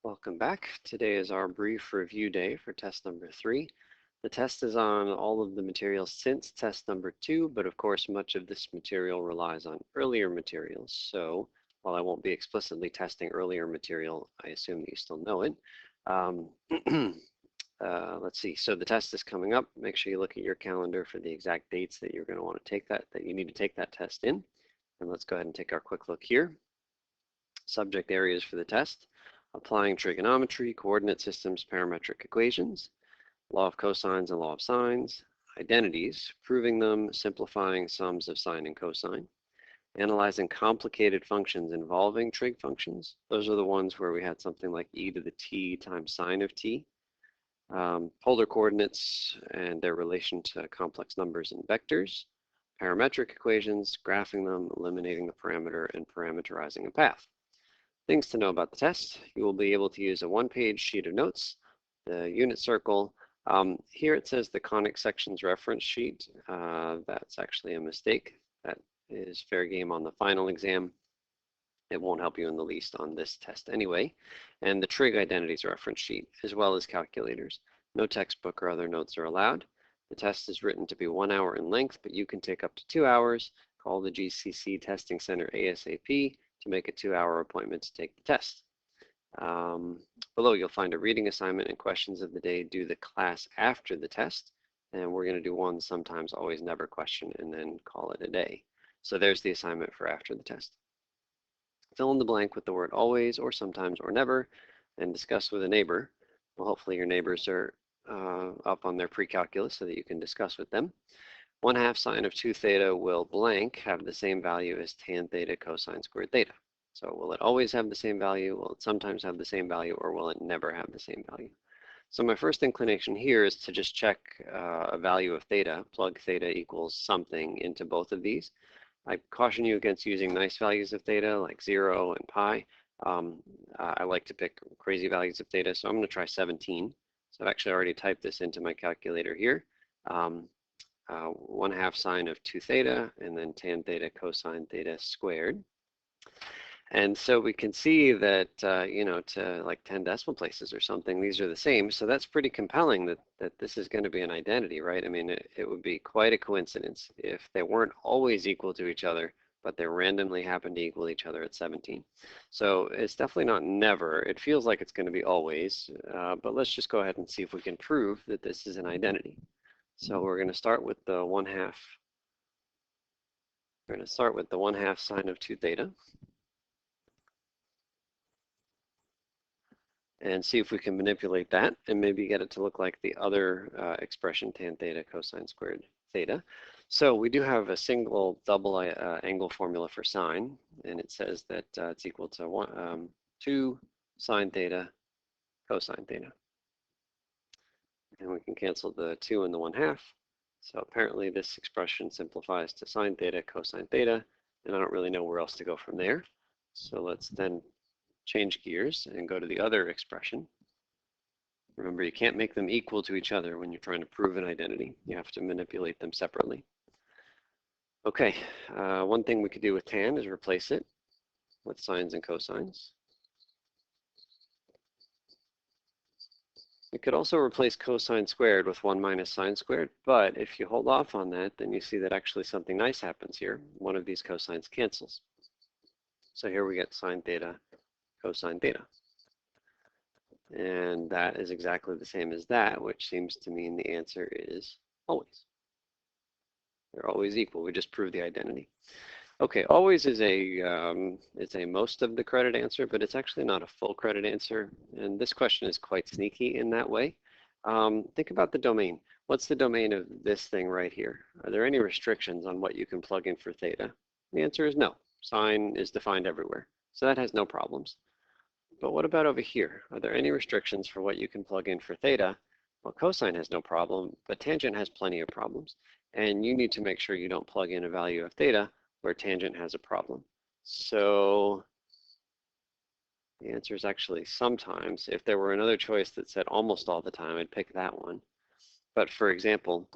Welcome back. Today is our brief review day for test number 3. The test is on all of the materials since test number 2, but of course much of this material relies on earlier materials. So while I won't be explicitly testing earlier material, I assume that you still know it. Let's see, so the test is coming up. Make sure you look at your calendar for the exact dates that you're going to want to take that you need to take that test in. And let's go ahead and take our quick look here. Subject areas for the test: applying trigonometry, coordinate systems, parametric equations, law of cosines and law of sines, identities, proving them, simplifying sums of sine and cosine, analyzing complicated functions involving trig functions. Those are the ones where we had something like e to the t times sine of t. Polar coordinates and their relation to complex numbers and vectors, parametric equations, graphing them, eliminating the parameter, and parameterizing a path. Things to know about the test: you will be able to use a one-page sheet of notes, the unit circle. Here it says the conic sections reference sheet. That's actually a mistake. That is fair game on the final exam. It won't help you in the least on this test anyway. And the trig identities reference sheet, as well as calculators. No textbook or other notes are allowed. The test is written to be 1 hour in length, but you can take up to 2 hours. Call the GCC Testing Center ASAP to make a 2-hour appointment to take the test. Below you'll find a reading assignment and questions of the day due the class after the test, and we're going to do one sometimes, always, never question and then call it a day. So there's the assignment for after the test. Fill in the blank with the word always or sometimes or never and discuss with a neighbor. Well, hopefully your neighbors are up on their pre-calculus so that you can discuss with them. 1/2 sine of 2 theta will blank have the same value as tan theta cosine squared theta. So will it always have the same value? Will it sometimes have the same value, or will it never have the same value? So my first inclination here is to just check a value of theta, plug theta equals something into both of these. I caution you against using nice values of theta like 0 and pi. I like to pick crazy values of theta, so I'm going to try 17. So I've actually already typed this into my calculator here. 1/2 sine of 2 theta, and then tan theta cosine theta squared. And so we can see that, to like 10 decimal places or something, these are the same. So that's pretty compelling that this is going to be an identity, right? I mean, it would be quite a coincidence if they weren't always equal to each other, but they randomly happen to equal each other at 17. So it's definitely not never. It feels like it's going to be always, but let's just go ahead and see if we can prove that this is an identity. So we're going to start with the 1/2. We're going to start with the 1/2 sine of 2 theta. And see if we can manipulate that and maybe get it to look like the other expression, tan theta cosine squared theta. So we do have a single double angle formula for sine, and it says that it's equal to 2 sine theta cosine theta. And we can cancel the 2 and the 1/2. So apparently this expression simplifies to sine theta cosine theta, and I don't really know where else to go from there. So let's then change gears and go to the other expression. Remember, you can't make them equal to each other when you're trying to prove an identity. You have to manipulate them separately. Okay, one thing we could do with tan is replace it with sines and cosines. We could also replace cosine squared with 1 minus sine squared, but if you hold off on that, then you see that actually something nice happens here. One of these cosines cancels. So here we get sine theta cosine theta. And that is exactly the same as that, which seems to mean the answer is always. They're always equal. We just proved the identity. Okay, always is it's a most of the credit answer, but it's actually not a full credit answer. And this question is quite sneaky in that way. Think about the domain. What's the domain of this thing right here? Are there any restrictions on what you can plug in for theta? The answer is no. Sine is defined everywhere, so that has no problems. But what about over here? Are there any restrictions for what you can plug in for theta? Well, cosine has no problem, but tangent has plenty of problems. And you need to make sure you don't plug in a value of theta where tangent has a problem. So the answer is actually sometimes. If there were another choice that said almost all the time, I'd pick that one. But for example,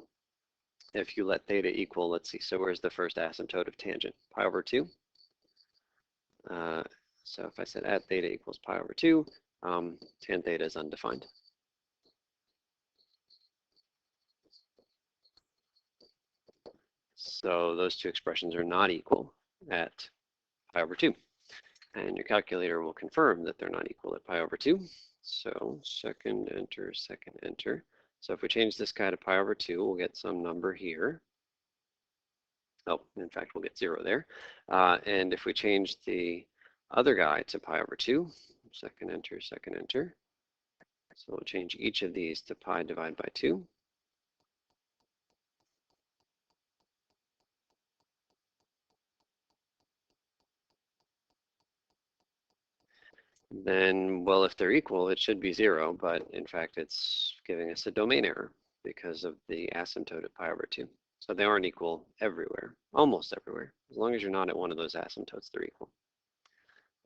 if you let theta equal, let's see, so where's the first asymptote of tangent? Pi over 2. So if I said at theta equals pi over 2, tan theta is undefined. So those two expressions are not equal at pi over 2. And your calculator will confirm that they're not equal at pi over 2. So second enter, second enter. So if we change this guy to pi over 2, we'll get some number here. Oh, in fact, we'll get 0 there. And if we change the other guy to pi over 2, second enter, second enter. So we'll change each of these to pi divided by 2. Then, well, if they're equal, it should be 0, but in fact, it's giving us a domain error because of the asymptote at pi over 2. So they aren't equal everywhere, almost everywhere. As long as you're not at one of those asymptotes, they're equal.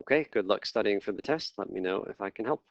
Okay, good luck studying for the test. Let me know if I can help.